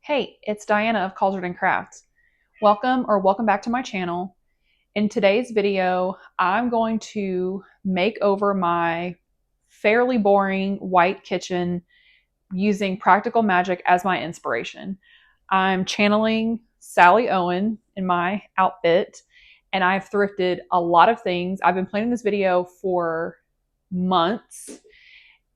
Hey, it's Diana of Cauldron Crafts. Welcome back to my channel. In today's video, I'm going to make over my fairly boring white kitchen using practical magic as my inspiration. I'm channeling Sally Owen in my outfit, and I've thrifted a lot of things. I've been planning this video for months,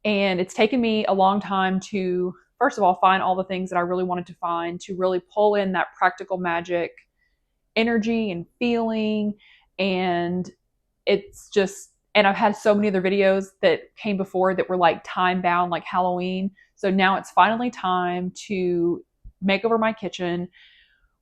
and it's taken me a long time to, first of all, find all the things that I really wanted to find, to really pull in that practical magic energy and feeling. And it's just, and I've had so many other videos that came before that were like time bound, like Halloween. So now it's finally time to make over my kitchen.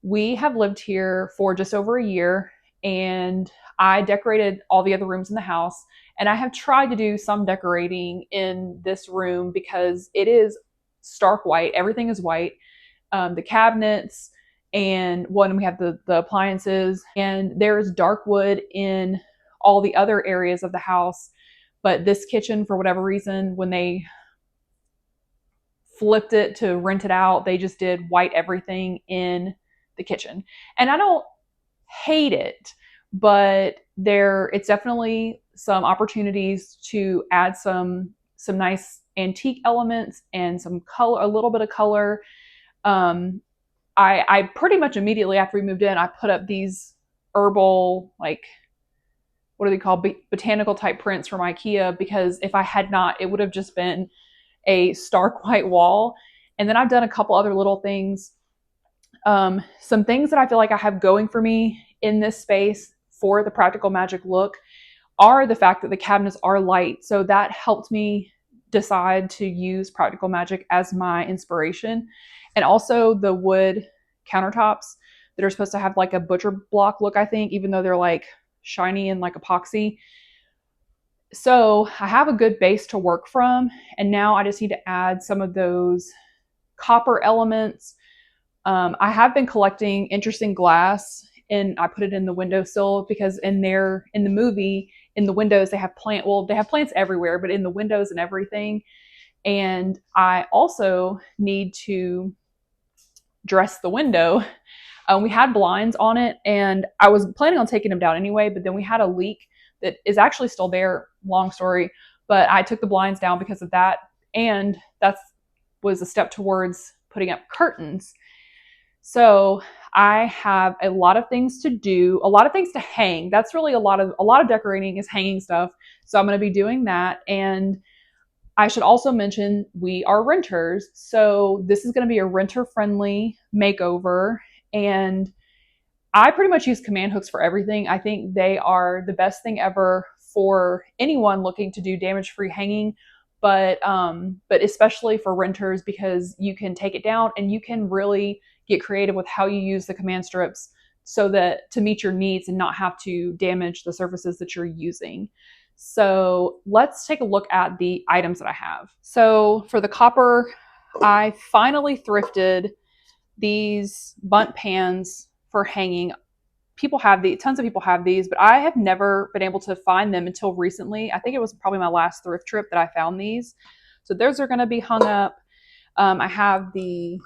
We have lived here for just over a year, and I decorated all the other rooms in the house. And I have tried to do some decorating in this room because it is stark white. Everything is white. The cabinets, and when we have the appliances, and there is dark wood in all the other areas of the house. But this kitchen, for whatever reason, when they flipped it to rent it out, they just did white everything in the kitchen. And I don't hate it, but it's definitely some opportunities to add some nice antique elements and some color, a little bit of color. I pretty much immediately after we moved in, I put up these herbal, like, what are they called, botanical type prints from IKEA, because if I had not, it would have just been a stark white wall. And then I've done a couple other little things. Some things that I feel like I have going for me in this space for the practical magic look are the fact that the cabinets are light. So that helped me decide to use practical magic as my inspiration. And also the wood countertops that are supposed to have like a butcher block look, I think, even though they're like shiny and like epoxy. So I have a good base to work from. And now I just need to add some of those copper elements. I have been collecting interesting glass, and I put it in the windowsill because in the movie, in the windows, they have plants everywhere, but in the windows and everything. And I also need to dress the window. We had blinds on it, and I was planning on taking them down anyway, but then we had a leak that is actually still there, long story, but I took the blinds down because of that. And that was a step towards putting up curtains. So I have a lot of things to do, a lot of things to hang. That's really a lot of decorating is hanging stuff. So I'm going to be doing that. And I should also mention we are renters. So this is going to be a renter friendly makeover. And I pretty much use command hooks for everything. I think they are the best thing ever for anyone looking to do damage free hanging. But especially for renters, because you can take it down and you can really get creative with how you use the command strips so that to meet your needs and not have to damage the surfaces that you're using. So let's take a look at the items that I have. So for the copper, I finally thrifted these bundt pans for hanging. Tons of people have these, but I have never been able to find them until recently. I think it was probably my last thrift trip that I found these. So those are going to be hung up. I have the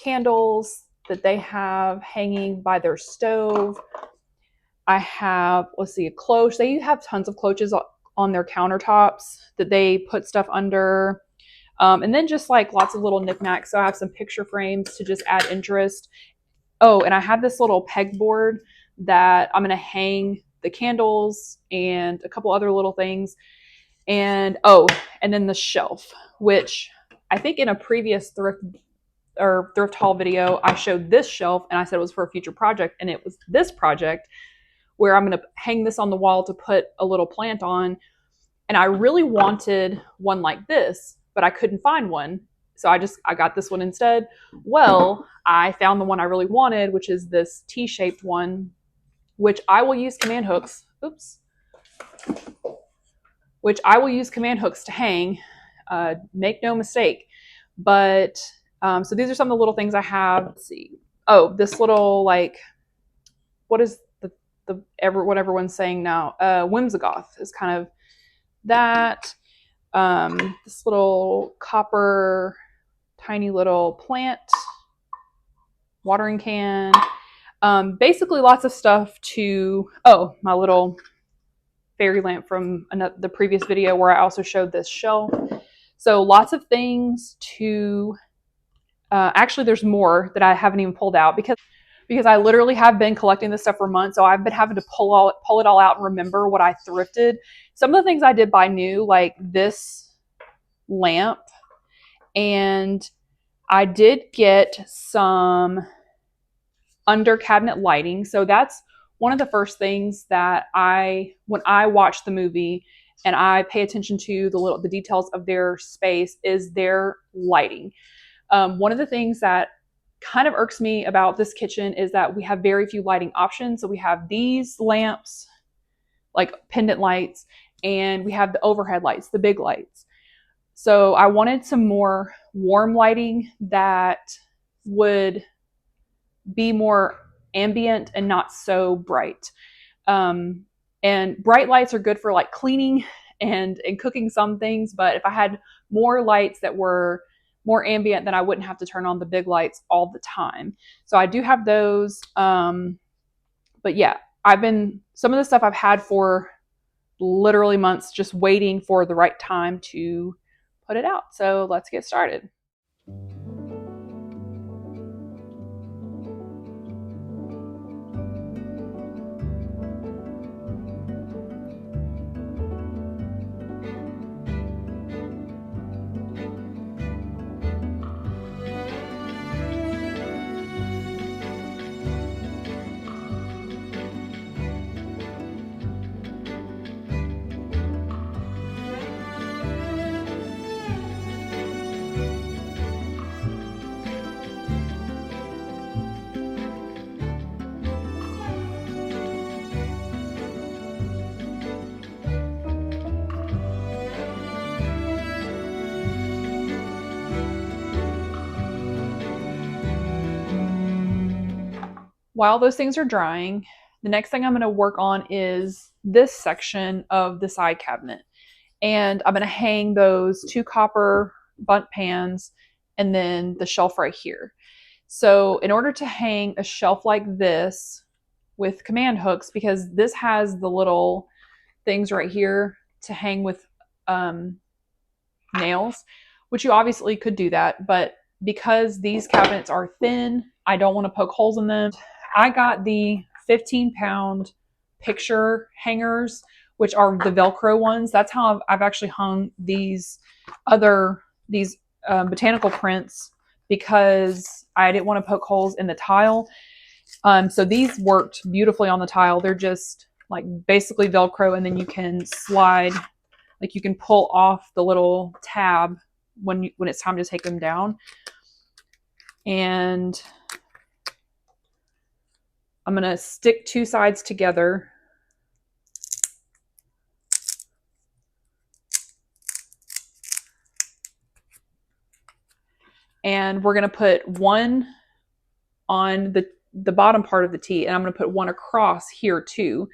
candles that they have hanging by their stove. I have, let's see, a cloche. They have tons of cloches on their countertops that they put stuff under. And then just like lots of little knickknacks. So I have some picture frames to just add interest. Oh, and I have this little pegboard that I'm going to hang the candles and a couple other little things. And then the shelf, which I think in a previous thrift haul video, I showed this shelf and I said it was for a future project. And it was this project where I'm going to hang this on the wall to put a little plant on. And I really wanted one like this, but I couldn't find one. So I got this one instead. Well, I found the one I really wanted, which is this T-shaped one, which I will use command hooks. Which I will use command hooks to hang. Make no mistake. But so these are some of the little things I have. Let's see. Oh, this little, like, what is what everyone's saying now? Whimsigoth is kind of that. This little copper tiny little plant, watering can, basically lots of stuff to, oh, my little fairy lamp from the previous video where I also showed this shelf. So lots of things to, actually there's more that I haven't even pulled out because I literally have been collecting this stuff for months. So I've been having to pull it all out and remember what I thrifted. Some of the things I did buy new, like this lamp, and I did get some under cabinet lighting. So that's one of the first things that when I watch the movie and I pay attention to the details of their space, is their lighting. One of the things that kind of irks me about this kitchen is that we have very few lighting options. So we have these lamps, like pendant lights, and we have the overhead lights, the big lights. So I wanted some more warm lighting that would be more ambient and not so bright. And bright lights are good for like cleaning and cooking some things, but if I had more lights that were more ambient, then I wouldn't have to turn on the big lights all the time. So I do have those. But yeah, some of the stuff I've had for literally months, just waiting for the right time to put it out. So let's get started. While those things are drying, the next thing I'm going to work on is this section of the side cabinet. And I'm going to hang those 2 copper bundt pans and then the shelf right here. So in order to hang a shelf like this with command hooks, because this has the little things right here to hang with nails, which you obviously could do that, but because these cabinets are thin, I don't want to poke holes in them. I got the 15-pound picture hangers, which are the Velcro ones. That's how I've actually hung these botanical prints, because I didn't want to poke holes in the tile. So these worked beautifully on the tile. They're just like basically Velcro, and then you can slide, like you can pull off the little tab when it's time to take them down. And I'm going to stick 2 sides together. And we're going to put one on the bottom part of the T, and I'm going to put one across here too.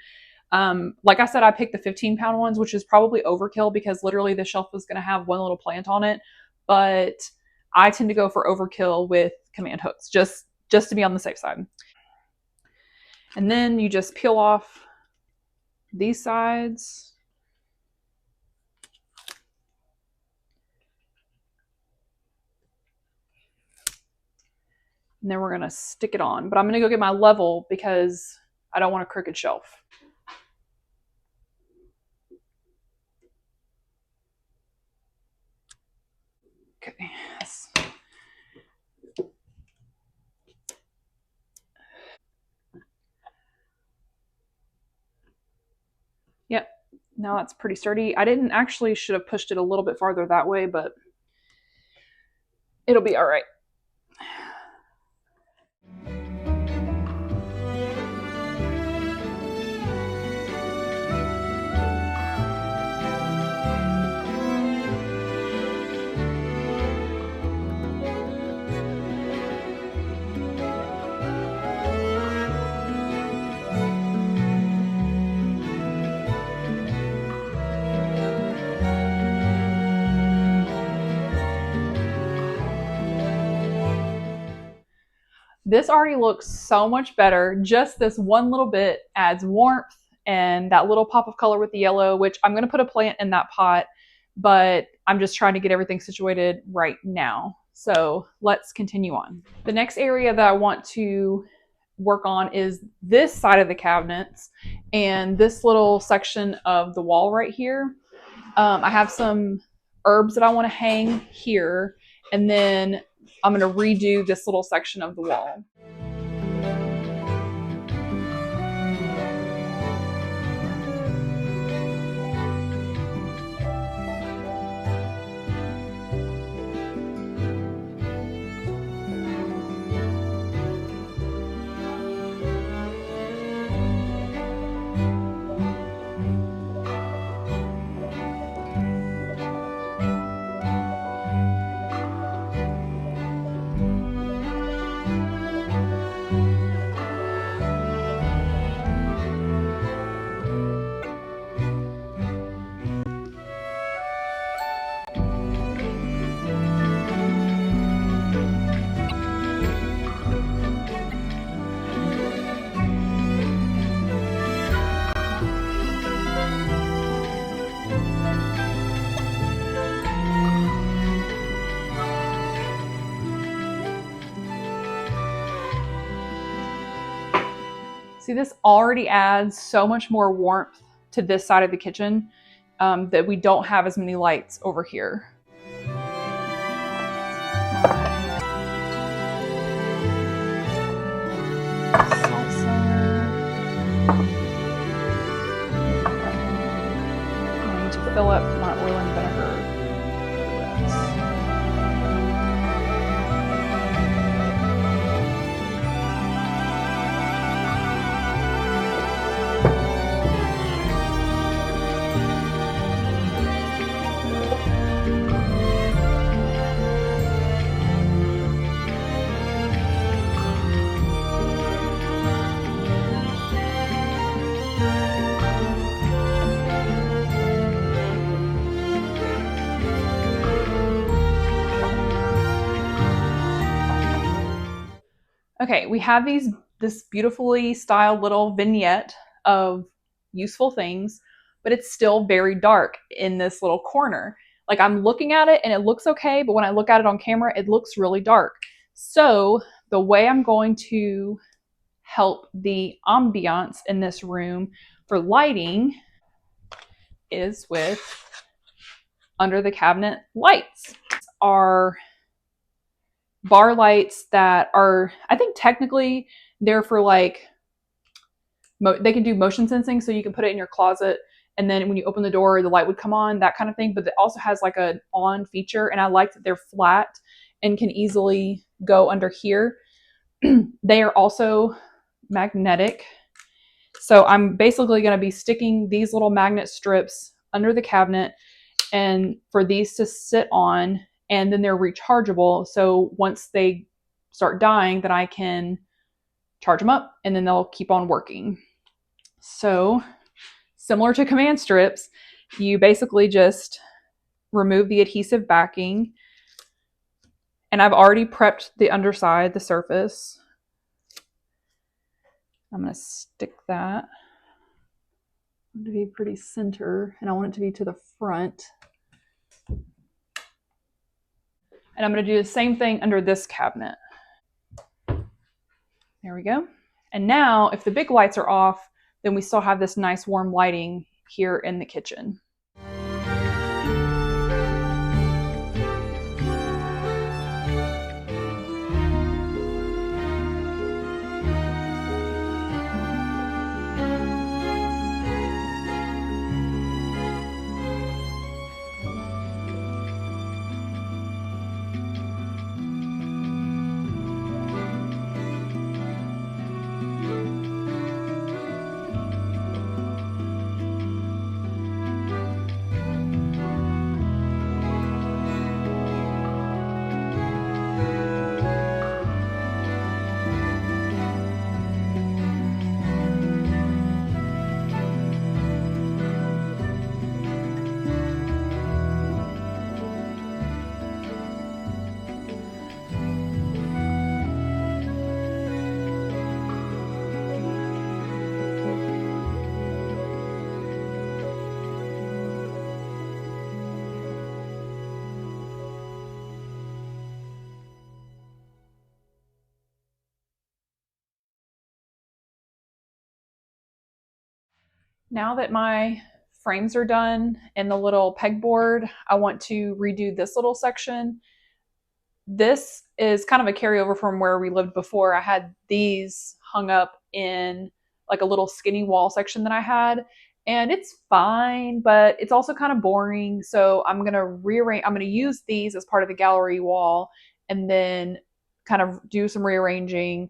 Like I said, I picked the 15-pound ones, which is probably overkill because literally the shelf was going to have one little plant on it. But I tend to go for overkill with command hooks, just to be on the safe side. And then you just peel off these sides. And then we're going to stick it on. But I'm going to go get my level because I don't want a crooked shelf. Okay. Yep. Now that's pretty sturdy. I should have pushed it a little bit farther that way, but it'll be all right. This already looks so much better. Just this one little bit adds warmth and that little pop of color with the yellow, which I'm going to put a plant in that pot, but I'm just trying to get everything situated right now. So let's continue on. The next area that I want to work on is this side of the cabinets and this little section of the wall right here. I have some herbs that I want to hang here, and then I'm going to redo this little section of the wall. See, this already adds so much more warmth to this side of the kitchen that we don't have as many lights over here. I need to fill up my oil and vinegar. Okay, we have this beautifully styled little vignette of useful things, but it's still very dark in this little corner. Like, I'm looking at it and it looks okay, but when I look at it on camera, it looks really dark. So the way I'm going to help the ambiance in this room for lighting is with under the cabinet lights. Are bar lights that are, I think technically they're for like, they can do motion sensing, so you can put it in your closet and then when you open the door, the light would come on, that kind of thing. But it also has like an on feature, and I like that they're flat and can easily go under here. They are also magnetic. So I'm basically going to be sticking these little magnet strips under the cabinet and for these to sit on, and then they're rechargeable. So once they start dying, then I can charge them up and then they'll keep on working. So similar to command strips, you basically just remove the adhesive backing. And I've already prepped the underside, the surface. I'm going to stick that. I want it to be pretty center, and I want it to be to the front. And I'm going to do the same thing under this cabinet. There we go. And now, if the big lights are off, then we still have this nice warm lighting here in the kitchen. Now that my frames are done and the little pegboard, I want to redo this little section. This is kind of a carryover from where we lived before. I had these hung up in like a little skinny wall section that I had, and it's fine, but it's also kind of boring. So I'm gonna rearrange. I'm gonna use these as part of the gallery wall, and then kind of do some rearranging,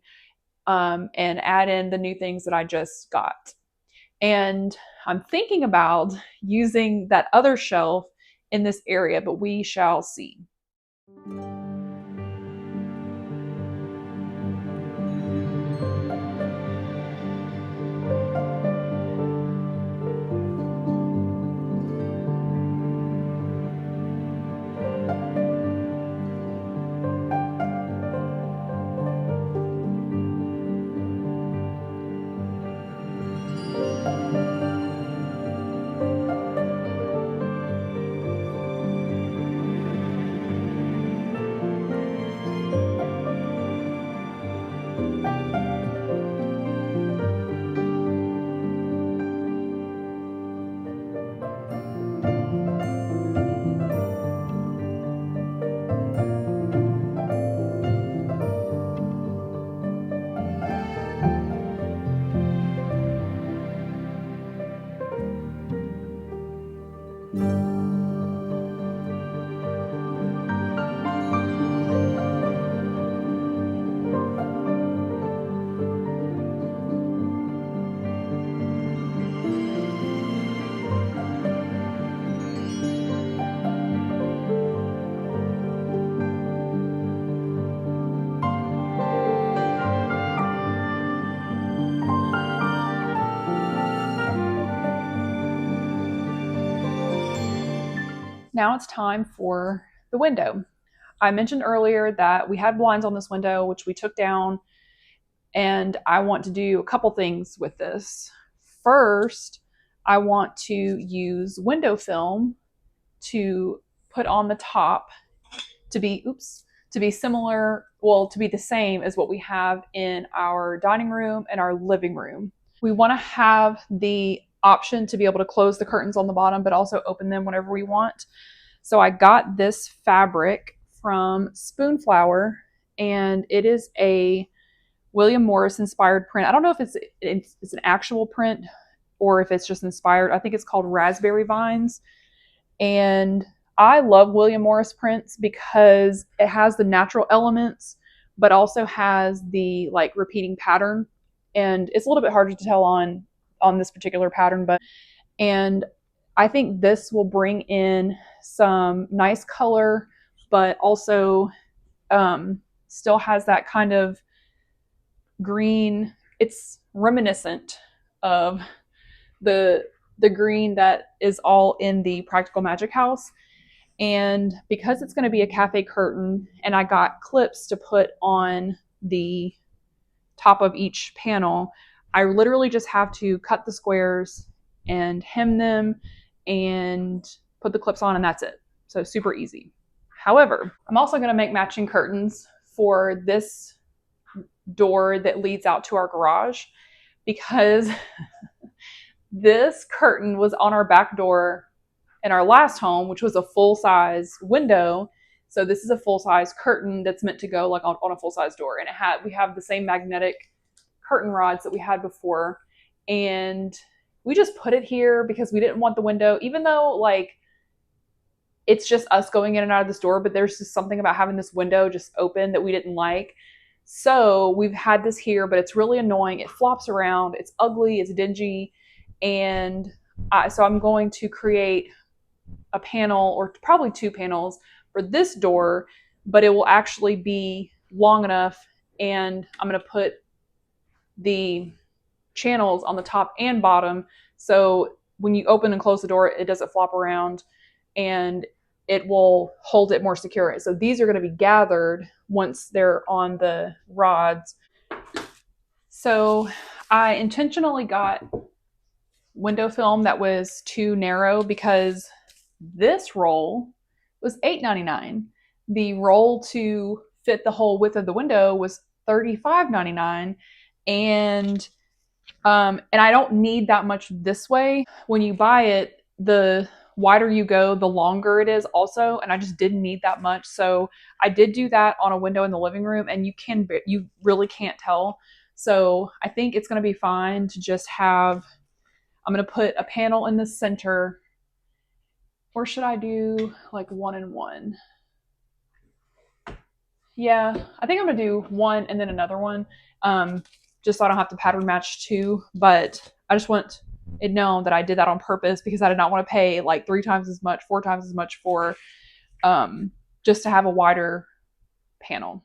and add in the new things that I just got. And I'm thinking about using that other shelf in this area, but we shall see. Now it's time for the window. I mentioned earlier that we had blinds on this window, which we took down, and I want to do a couple things with this. First, I want to use window film to put on the top to be similar, well, to be the same as what we have in our dining room and our living room. We want to have the option to be able to close the curtains on the bottom, but also open them whenever we want. So I got this fabric from Spoonflower, and it is a William Morris inspired print. I don't know if it's an actual print or if it's just inspired. I think it's called Raspberry Vines. And I love William Morris prints because it has the natural elements, but also has the like repeating pattern. And it's a little bit harder to tell on this particular pattern, but and I think this will bring in some nice color, but also still has that kind of green. It's reminiscent of the green that is all in the Practical Magic house. And because it's going to be a cafe curtain, and I got clips to put on the top of each panel, I literally just have to cut the squares and hem them and put the clips on, and that's it. So super easy. However, I'm also going to make matching curtains for this door that leads out to our garage, because this curtain was on our back door in our last home, which was a full-size window. So this is a full-size curtain that's meant to go like on a full-size door. And we have the same magnetic curtain rods that we had before. And we just put it here because we didn't want the window, even though like it's just us going in and out of this door, but there's just something about having this window just open that we didn't like. So we've had this here, but it's really annoying. It flops around. It's ugly. It's dingy. And so I'm going to create a panel, or probably two panels, for this door, but it will actually be long enough, and I'm going to put the channels on the top and bottom, so when you open and close the door, it doesn't flop around, and it will hold it more secure. So these are going to be gathered once they're on the rods. So I intentionally got window film that was too narrow because this roll was $8.99. The roll to fit the whole width of the window was $35.99. And And I don't need that much this way. When you buy it, the wider you go, the longer it is also. And I just didn't need that much. So I did do that on a window in the living room, and you really can't tell. So I think it's going to be fine to just have, I'm going to put a panel in the center. Or should I do like one and one? Yeah, I think I'm gonna do one and then another one, just so I don't have to pattern match two. But I just want it known that I did that on purpose because I did not want to pay like 3 times as much, 4 times as much for just to have a wider panel.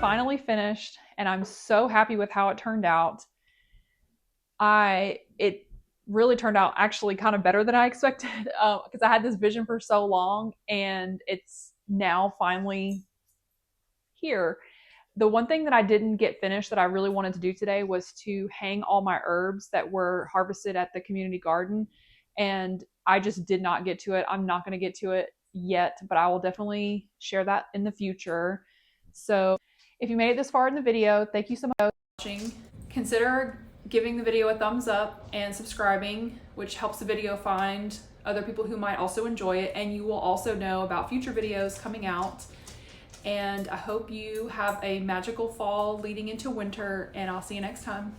finally finished and I'm so happy with how it turned out. It really turned out actually kind of better than I expected because I had this vision for so long and it's now finally here. The one thing that I didn't get finished that I really wanted to do today was to hang all my herbs that were harvested at the community garden. And I just did not get to it. I'm not going to get to it yet, but I will definitely share that in the future. So if you made it this far in the video, thank you so much for watching. Consider giving the video a thumbs up and subscribing, which helps the video find other people who might also enjoy it. And you will also know about future videos coming out. And I hope you have a magical fall leading into winter, and I'll see you next time.